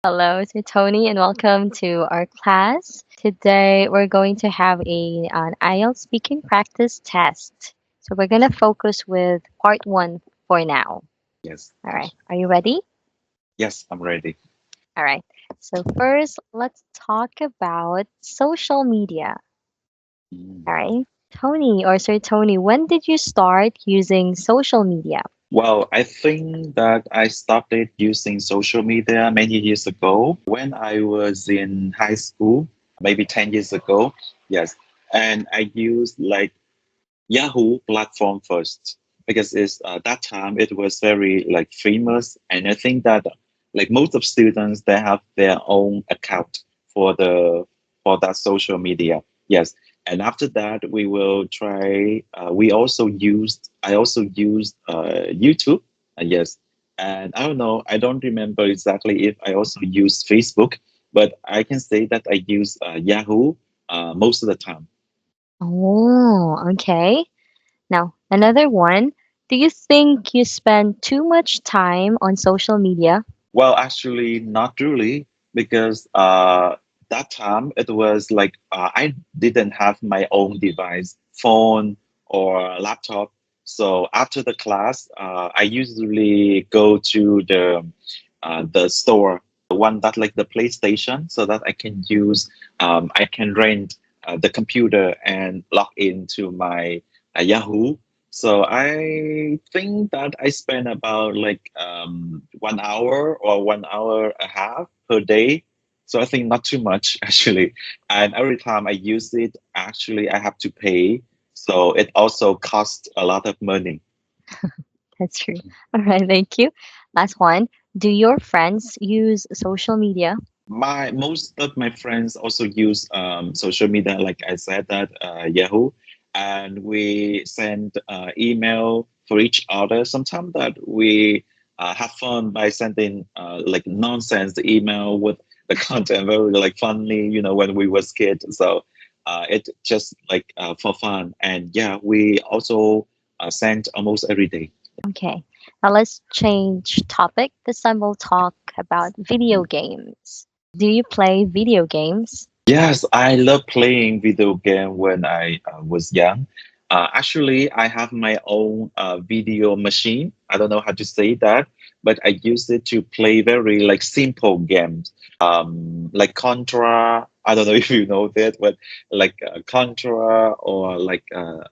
Hello, Sir Tony, and welcome to our class. Today, we're going to have an IELTS speaking practice test. So, we're going to focus with part one for now. Yes. All right. Are you ready? Yes, I'm ready. All right. So, first, let's talk about social media. Mm. All right. Tony or Sir Tony, when did you start using social media? Well, I think that I started using social media many years ago when I was in high school, maybe 10 years ago. Yes. And I used like Yahoo platform first because it's that time it was very like famous, and I think that like most of students they have their own account for the for that social media. Yes, and after that we will try. We also used I also used YouTube. Yes, and I don't know. I don't remember exactly if I also used Facebook, but I can say that I use Yahoo most of the time. Oh, okay. Now, another one. Do you think you spend too much time on social media? Well, actually, not really, because that time it was like I didn't have my own device, phone or laptop. So after the class, I usually go to the store, the one that like the PlayStation, so that I can use, I can rent the computer and log into my Yahoo. So I think that I spend about like 1 hour or 1 hour and a half per day. So I think not too much actually. And every time I use it, actually I have to pay. So it also costs a lot of money. That's true. All right, thank you. Last one. Do your friends use social media? My most of my friends also use social media, like I said that Yahoo, and we send email for each other. Sometimes that we have fun by sending like nonsense email with the content very like funny, when we was kids. So it just like for fun, and yeah, we also send almost every day. Okay. Now let's change topic. This time we'll talk about video games. Do you play video games? Yes, I love playing video game when I was young. Actually, I have my own video machine. I don't know how to say that, but I use it to play very like simple games, like Contra. I don't know if you know that, but like Contra or like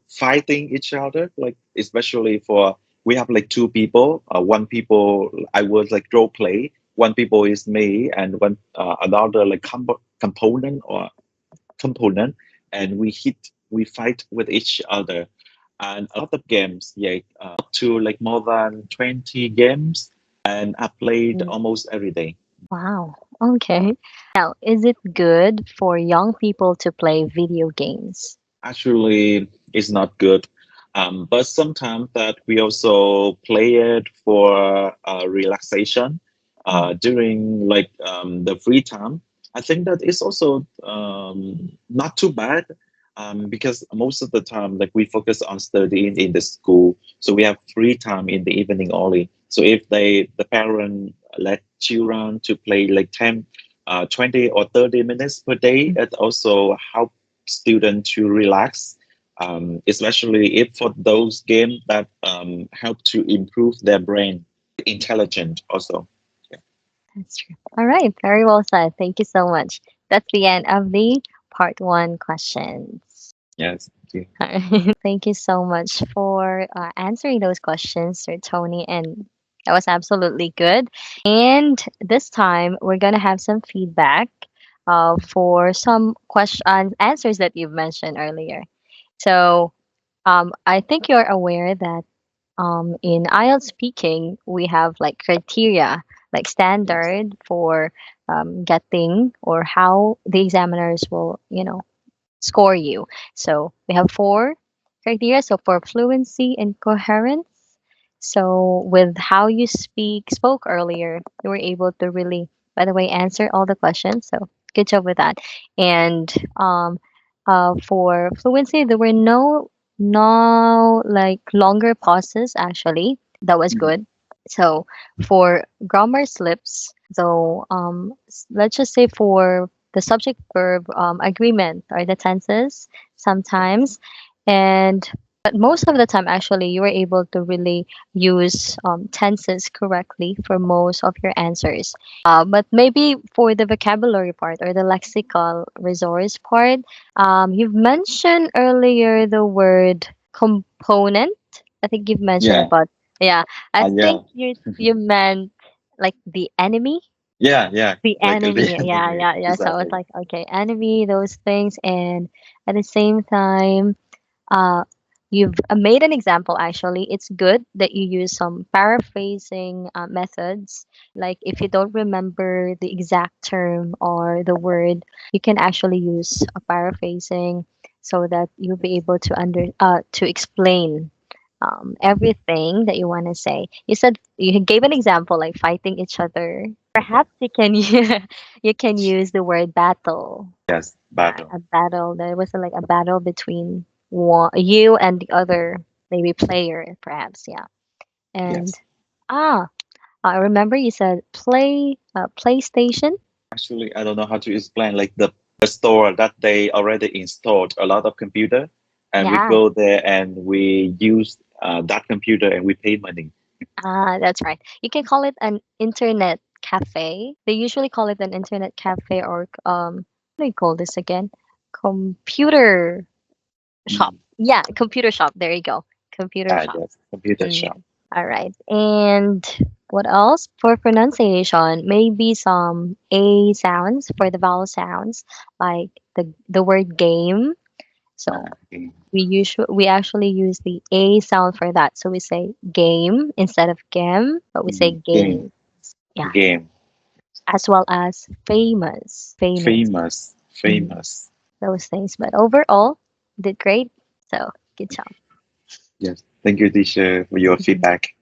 fighting each other. Like especially for we have like two people. One people I was like role play. One people is me, and one another like component, and we fight with each other, and a lot of games, yeah, up to like more than 20 games, and I played Mm, almost every day. wow. Okay. Now, is it good for young people to play video games? Actually, it's not good, but sometimes that we also play it for relaxation Mm, during like the free time. I think that is also not too bad, because most of the time like we focus on studying in the school, so we have free time in the evening only. So if the parent let children to play like 10 20 or 30 minutes per day, mm, it also help student to relax, especially if for those games that help to improve their brain intelligent also. Yeah. that's true. All right. Very well said. Thank you so much. That's the end of the part one questions. Yes. Thank Thank you so much for answering those questions, Sir Tony, and that was absolutely good. And this time, we're gonna have some feedback for some question answers that you've mentioned earlier. So, I think you're aware that in IELTS speaking, we have like criteria, like you. Yes. standard for getting or how the examiners will, score you. So we have four criteria. So for fluency and coherence. So with how you spoke earlier, you were able to really, by the way, answer all the questions. So good job with that. And for fluency, there were no like longer pauses actually. That was Mhm. good. So for grammar slips, so let's just say for the subject verb agreement or the tenses sometimes, and but most of the time actually you were able to really use tenses correctly for most of your answers. But maybe for the vocabulary part or the lexical resource part, you've mentioned earlier the word component. I think you've mentioned Yeah. about yeah. I Yeah. think you meant like the enemy. Yeah. Yeah. The Like a enemy. Yeah, enemy. yeah, yeah. So I was Exactly. like, okay, enemy, those things, and at the same time, uh, you've made an example actually. It's good that you use some paraphrasing methods. Like if you don't remember the exact term or the word, you can actually use a paraphrasing so that you'll be able to to explain everything that you want to say. You said you gave an example like fighting each other. Perhaps you can you can use the word battle. Yes. Battle. A battle. There was like a battle between you and the other maybe player, perhaps. Yeah. And Yes. ah, I remember you said PlayStation. Actually, I don't know how to explain. Like the store that they already installed a lot of computer, and we Yeah. go there and we use that computer and we pay money. That's right. You can call it an internet cafe. They usually call it an internet cafe or what do you call this again? Computer shop. Mm. Yeah, computer shop. There you go. Computer shop. Yes. Computer Mm, shop. all right. And what else for pronunciation? Maybe some A sounds for the vowel sounds, like the word game. So Okay. we actually use the A sound for that. So we say game instead of gem, but we say Game. game. Yeah. Game. As well as famous. Famous. Famous. Mm, Famous. those things. But overall, did great. So good job. Yes. Thank you, teacher, for your feedback.